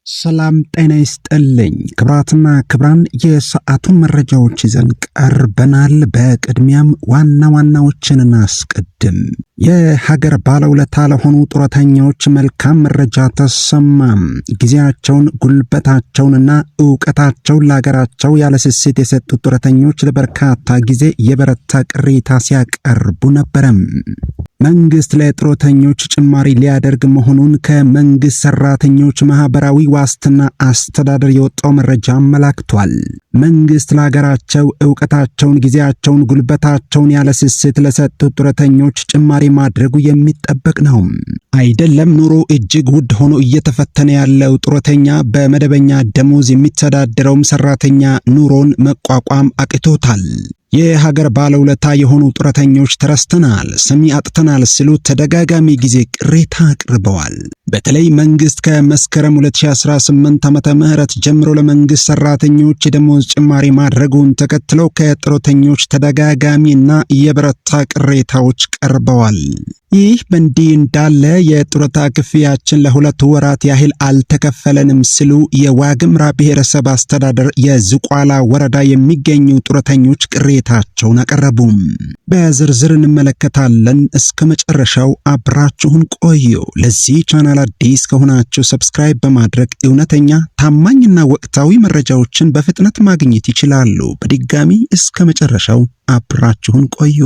ሰላም ጤና ይስጥልኝ ክብራትና ክብራን የሰዓቱን መረጃዎች ይዘን ቀርበናል። በቅድሚያም ዋና ዋናዎችን እናስቀድም። የሀገር ባለውለታ ለሆኑ ጡረተኞች መልካም መረጃ ተሰማ። ጊዜያቸውን ጉልበታቸውንና ዕውቀታቸውን ለሀገራቸው ያለ ስስት የሰጡ ጡረተኞች ለበርካታ ጊዜ የበረታ ቅሬታ ሲያቀርቡ ነበር። መንግስት ለጡረተኞች ጭማሪ ሊያደርግ መሆኑን ከመንግስት ሰራተኞች ማህበራዊ ዋስትና አስተዳደር የወጣው መረጃ አመላክቷል። መንግስት ለሀገራቸው ዕውቀታቸውን፣ ጊዜያቸውን፣ ጉልበታቸውን ያለ ስስት ለሰጡ ጡረተኞች ጭማሪ ማድረጉ የሚጠበቅ ነው። አይደለም ኑሮ እጅግ ውድ ሆኖ እየተፈተነ ያለው ጡረተኛ በመደበኛ ደሞዝ የሚተዳደረውም ሰራተኛ ኑሮን መቋቋም አቅቶታል። የሀገር ባለውለታ የሆኑ ጡረተኞች ተረስተናል፣ ስም አጥተናል ሲሉ ተደጋጋሚ ጊዜ ቅሬታ አቅርበዋል። በተለይ መንግስት ከመስከረም 2018 ዓመተ ምህረት ጀምሮ ለመንግስት ሰራተኞች የደሞዝ ጭማሪ ማድረጉን ተከትሎ ከጡረተኞች ተደጋጋሚና የበረታ ቅሬታዎች ቀርበዋል። ይህ በእንዲህ እንዳለ የጡረታ ክፍያችን ለ2 ወራት ያህል አልተከፈለንም ሲሉ የዋግምራ ብሔረሰብ አስተዳደር የዝቋላ ወረዳ የሚገኙ ጡረተኞች ቅሬታቸውን አቀረቡ። በዝርዝር እንመለከታለን። እስከ መጨረሻው አብራችሁን ቆዩ። ለዚህ ቻናል አዲስ ከሆናችሁ ሰብስክራይብ በማድረግ እውነተኛ ታማኝና ወቅታዊ መረጃዎችን በፍጥነት ማግኘት ይችላሉ። በድጋሚ እስከ መጨረሻው አብራችሁን ቆዩ።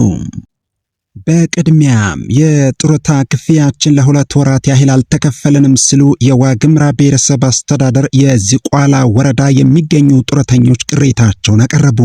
በቅድሚያም የጡረታ ክፍያችን ለ2 ወራት ያህል አልተከፈለንም ሲሉ የዋግምራ ብሔረሰብ አስተዳደር የዝቋላ ወረዳ የሚገኙ ጡረተኞች ቅሬታቸውን አቀረቡ።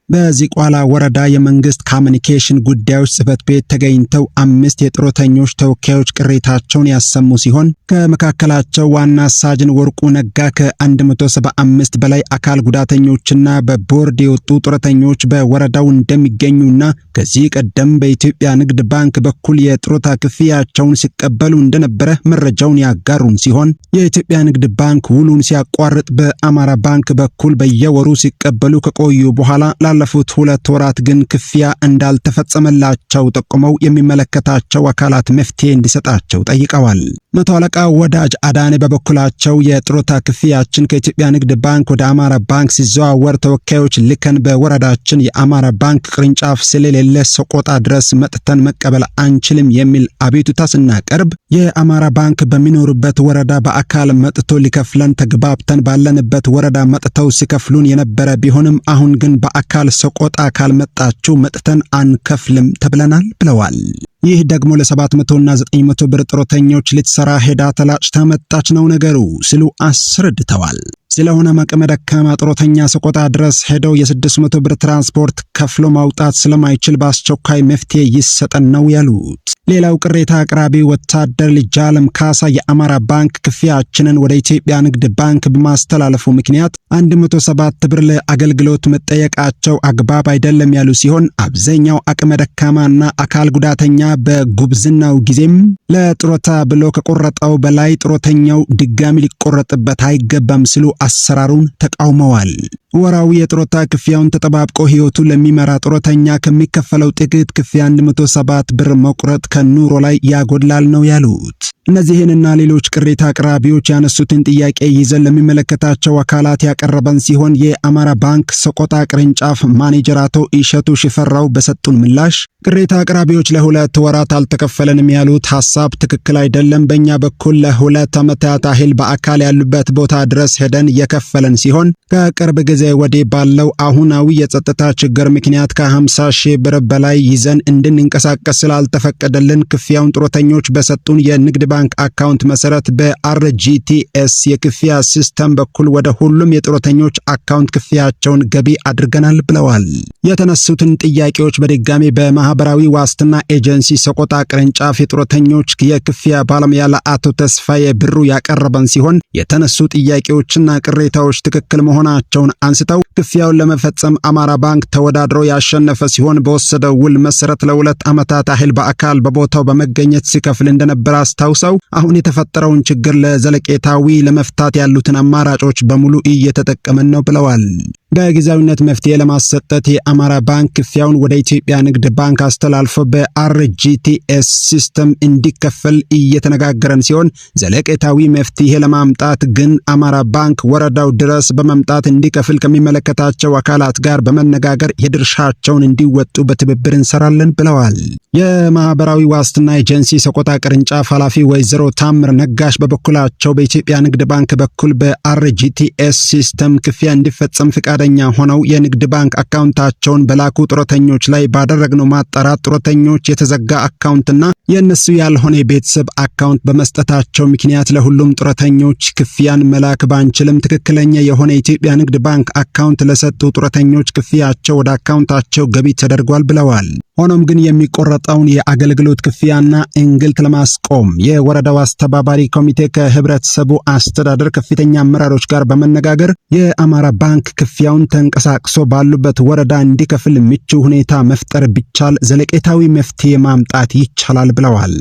በዝቋላ ወረዳ የመንግስት ኮሚኒኬሽን ጉዳዮች ጽሕፈት ቤት ተገኝተው 5 የጡረተኞች ተወካዮች ቅሬታቸውን ያሰሙ ሲሆን ከመካከላቸው ዋና ሳጅን ወርቁ ነጋ ከ175 በላይ አካል ጉዳተኞችና በቦርድ የወጡ ጡረተኞች በወረዳው እንደሚገኙና ከዚህ ቀደም በኢትዮጵያ ንግድ ባንክ በኩል የጡረታ ክፍያቸውን ሲቀበሉ እንደነበረ መረጃውን ያጋሩን ሲሆን የኢትዮጵያ ንግድ ባንክ ውሉን ሲያቋርጥ በአማራ ባንክ በኩል በየወሩ ሲቀበሉ ከቆዩ በኋላ ላለፉት 2 ወራት ግን ክፍያ እንዳልተፈጸመላቸው ጠቁመው የሚመለከታቸው አካላት መፍትሄ እንዲሰጣቸው ጠይቀዋል። መቶ አለቃ ወዳጅ አዳነ በበኩላቸው የጡረታ ክፍያችን ከኢትዮጵያ ንግድ ባንክ ወደ አማራ ባንክ ሲዘዋወር ተወካዮች ልከን በወረዳችን የአማራ ባንክ ቅርንጫፍ ስለሌለ ሰቆጣ ድረስ መጥተን መቀበል አንችልም የሚል አቤቱታ ስናቀርብ የአማራ ባንክ በሚኖርበት ወረዳ በአካል መጥቶ ሊከፍለን ተግባብተን ባለንበት ወረዳ መጥተው ሲከፍሉን የነበረ ቢሆንም አሁን ግን በአካል ሰቆጣ ካልመጣችሁ መጥተን አንከፍልም ተብለናል ብለዋል። ይህ ደግሞ ለ700 እና 900 ብር ጡረተኞች ልትሰራ ሄዳ ተላጭታ መጣች ነው ነገሩ ሲሉ አስረድተዋል። ስለሆነ አቅመ ደካማ ጡረተኛ ሰቆጣ ድረስ ሄደው የ600 ብር ትራንስፖርት ከፍሎ ማውጣት ስለማይችል በአስቸኳይ መፍትሄ ይሰጠን ነው ያሉት። ሌላው ቅሬታ አቅራቢ ወታደር ልጃለም ካሳ የአማራ ባንክ ክፍያችንን ወደ ኢትዮጵያ ንግድ ባንክ በማስተላለፉ ምክንያት 107 ብር ለአገልግሎት መጠየቃቸው አግባብ አይደለም ያሉ ሲሆን አብዛኛው አቅመ ደካማና አካል ጉዳተኛ በጉብዝናው ጊዜም ለጡረታ ብሎ ከቆረጠው በላይ ጡረተኛው ድጋሚ ሊቆረጥበት አይገባም ሲሉ አሰራሩን ተቃውመዋል። ወራዊ የጡረታ ክፍያውን ተጠባብቆ ህይወቱን ለሚመራ ጡረተኛ ከሚከፈለው ጥቂት ክፍያ 107 ብር መቁረጥ ከኑሮ ላይ ያጎድላል ነው ያሉት። እነዚህንና ሌሎች ቅሬታ አቅራቢዎች ያነሱትን ጥያቄ ይዘን ለሚመለከታቸው አካላት ያቀረበን ሲሆን የአማራ ባንክ ሰቆጣ ቅርንጫፍ ማኔጀር አቶ ኢሸቱ ሽፈራው በሰጡን ምላሽ ቅሬታ አቅራቢዎች ለ2 ወራት አልተከፈለንም ያሉት ሐሳብ ትክክል አይደለም። በእኛ በኩል ለ2 ዓመታት ያህል በአካል ያሉበት ቦታ ድረስ ሄደን የከፈለን ሲሆን ከቅርብ ጊዜ ወዲህ ባለው አሁናዊ የጸጥታ ችግር ምክንያት ከ50 ሺህ ብር በላይ ይዘን እንድንንቀሳቀስ ስላልተፈቀደልን ክፍያውን ጡረተኞች በሰጡን የንግድ ባንክ አካውንት መሰረት በአርጂቲኤስ የክፍያ ሲስተም በኩል ወደ ሁሉም የጡረተኞች አካውንት ክፍያቸውን ገቢ አድርገናል ብለዋል። የተነሱትን ጥያቄዎች በድጋሚ በማህበራዊ ዋስትና ኤጀንሲ ሰቆጣ ቅርንጫፍ የጡረተኞች የክፍያ ባለሙያ ለአቶ ተስፋዬ ብሩ ያቀረበን ሲሆን የተነሱ ጥያቄዎችና ቅሬታዎች ትክክል መሆናቸውን አንስተው ክፍያውን ለመፈጸም አማራ ባንክ ተወዳድሮ ያሸነፈ ሲሆን በወሰደው ውል መሰረት ለ2 ዓመታት ያህል በአካል በቦታው በመገኘት ሲከፍል እንደነበር አስታውሰው አሁን የተፈጠረውን ችግር ለዘለቄታዊ ለመፍታት ያሉትን አማራጮች በሙሉ እየተጠቀመን ነው ብለዋል። በጊዜያዊነት መፍትሄ ለማሰጠት የአማራ ባንክ ክፍያውን ወደ ኢትዮጵያ ንግድ ባንክ አስተላልፎ በአርጂቲኤስ ሲስተም እንዲከፈል እየተነጋገረን ሲሆን ዘለቄታዊ መፍትሄ ለማምጣት ግን አማራ ባንክ ወረዳው ድረስ በመምጣት እንዲከፍል ከሚመለከታቸው አካላት ጋር በመነጋገር የድርሻቸውን እንዲወጡ በትብብር እንሰራለን ብለዋል። የማህበራዊ ዋስትና ኤጀንሲ ሰቆጣ ቅርንጫፍ ኃላፊ ወይዘሮ ታምር ነጋሽ በበኩላቸው በኢትዮጵያ ንግድ ባንክ በኩል በአርጂቲኤስ ሲስተም ክፍያ እንዲፈጸም ፍቃደኛ ሆነው የንግድ ባንክ አካውንታቸውን በላኩ ጡረተኞች ላይ ባደረግነው ማጣራት ጡረተኞች የተዘጋ አካውንትና የእነሱ ያልሆነ የቤተሰብ አካውንት በመስጠታቸው ምክንያት ለሁሉም ጡረተኞች ክፍያን መላክ ባንችልም ትክክለኛ የሆነ የኢትዮጵያ ንግድ ባንክ አካውንት ለሰጡ ጡረተኞች ክፍያቸው ወደ አካውንታቸው ገቢ ተደርጓል ብለዋል። ሆኖም ግን የሚቆረጠውን የአገልግሎት ክፍያና እንግልት ለማስቆም የወረዳው አስተባባሪ ኮሚቴ ከህብረተሰቡ አስተዳደር ከፍተኛ አመራሮች ጋር በመነጋገር የአማራ ባንክ ክፍያውን ተንቀሳቅሶ ባሉበት ወረዳ እንዲከፍል ምቹ ሁኔታ መፍጠር ቢቻል ዘለቄታዊ መፍትሄ ማምጣት ይቻላል ብለዋል።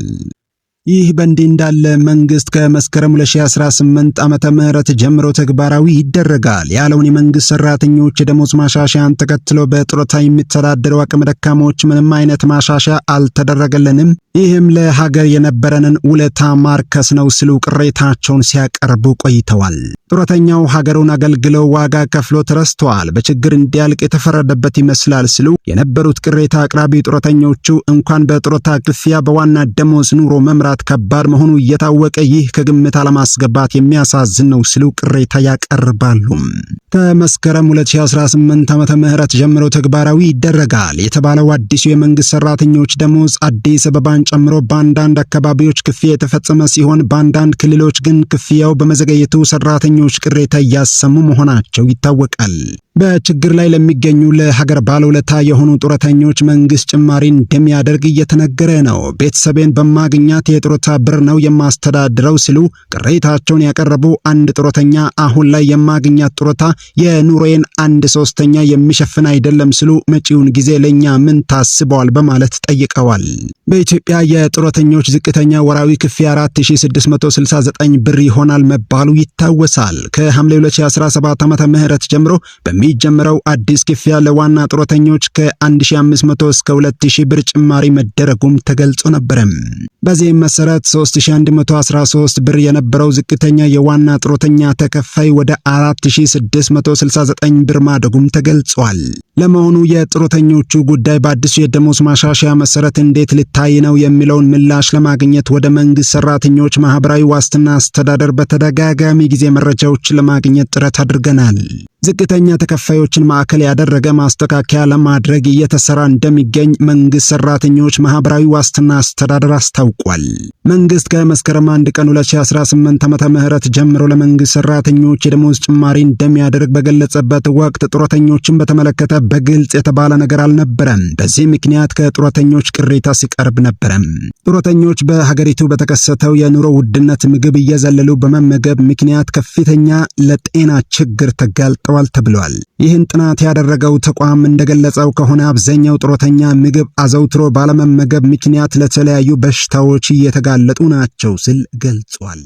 ይህ በእንዲህ እንዳለ መንግስት ከመስከረም 2018 ዓመተ ምህረት ጀምሮ ተግባራዊ ይደረጋል ያለውን የመንግስት ሰራተኞች የደሞዝ ማሻሻያን ተከትሎ በጡረታ የሚተዳደሩ አቅመ ደካሞች ምንም አይነት ማሻሻያ አልተደረገልንም፣ ይህም ለሀገር የነበረንን ውለታ ማርከስ ነው ሲሉ ቅሬታቸውን ሲያቀርቡ ቆይተዋል። ጡረተኛው ሀገሩን አገልግለው ዋጋ ከፍሎ ተረስተዋል፣ በችግር እንዲያልቅ የተፈረደበት ይመስላል ሲሉ የነበሩት ቅሬታ አቅራቢ ጡረተኞቹ እንኳን በጡረታ ክፍያ በዋና ደሞዝ ኑሮ መምራት ከባድ መሆኑ እየታወቀ ይህ ከግምት አለማስገባት የሚያሳዝን ነው ሲሉ ቅሬታ ያቀርባሉ። ከመስከረም 2018 ዓመተ ምህረት ጀምሮ ተግባራዊ ይደረጋል የተባለው አዲሱ የመንግስት ሰራተኞች ደሞዝ አዲስ አበባን ጨምሮ በአንዳንድ አካባቢዎች ክፍያ የተፈጸመ ሲሆን በአንዳንድ ክልሎች ግን ክፍያው በመዘገየቱ ሰራተኞች ቅሬታ እያሰሙ መሆናቸው ይታወቃል። በችግር ላይ ለሚገኙ ለሀገር ባለውለታ የሆኑ ጡረተኞች መንግስት ጭማሪ እንደሚያደርግ እየተነገረ ነው። ቤተሰቤን በማግኛት የጡረታ ብር ነው የማስተዳድረው ሲሉ ቅሬታቸውን ያቀረቡ አንድ ጡረተኛ አሁን ላይ የማግኛት ጡረታ የኑሮዬን 1/3 የሚሸፍን አይደለም ሲሉ መጪውን ጊዜ ለኛ ምን ታስበዋል በማለት ጠይቀዋል። በኢትዮጵያ የጡረተኞች ዝቅተኛ ወራዊ ክፍያ 4669 ብር ይሆናል መባሉ ይታወሳል። ከሐምሌ 2017 ዓመተ ምህረት ጀምሮ በሚጀምረው አዲስ ክፍያ ለዋና ጡረተኞች ከ1500 እስከ 2000 ብር ጭማሪ መደረጉም ተገልጾ ነበር። በዚህም መሰረት 3113 ብር የነበረው ዝቅተኛ የዋና ጡረተኛ ተከፋይ ወደ 4669 ብር ማደጉም ተገልጿል። ለመሆኑ የጡረተኞቹ ጉዳይ በአዲሱ የደሞዝ ማሻሻያ መሰረት እንዴት ሊታይ ነው የሚለውን ምላሽ ለማግኘት ወደ መንግስት ሰራተኞች ማህበራዊ ዋስትና አስተዳደር በተደጋጋሚ ጊዜ መረጃዎችን ለማግኘት ጥረት አድርገናል። ዝቅተኛ ተከፋዮችን ማዕከል ያደረገ ማስተካከያ ለማድረግ እየተሰራ እንደሚገኝ መንግስት ሰራተኞች ማህበራዊ ዋስትና አስተዳደር አስታውቋል። መንግስት ከመስከረም 1 ቀን 2018 ዓመተ ምህረት ጀምሮ ለመንግስት ሰራተኞች የደሞዝ ጭማሪ እንደሚያደርግ በገለጸበት ወቅት ጡረተኞችን በተመለከተ በግልጽ የተባለ ነገር አልነበረም። በዚህ ምክንያት ከጡረተኞች ቅሬታ ሲቀርብ ነበረ። ጡረተኞች በሀገሪቱ በተከሰተው የኑሮ ውድነት ምግብ እየዘለሉ በመመገብ ምክንያት ከፍተኛ ለጤና ችግር ተጋልጠዋል ተብሏል። ይህን ጥናት ያደረገው ተቋም እንደገለጸው ከሆነ አብዛኛው ጡረተኛ ምግብ አዘውትሮ ባለመመገብ ምክንያት ለተለያዩ በሽታዎች እየተጋለጡ ናቸው ሲል ገልጿል።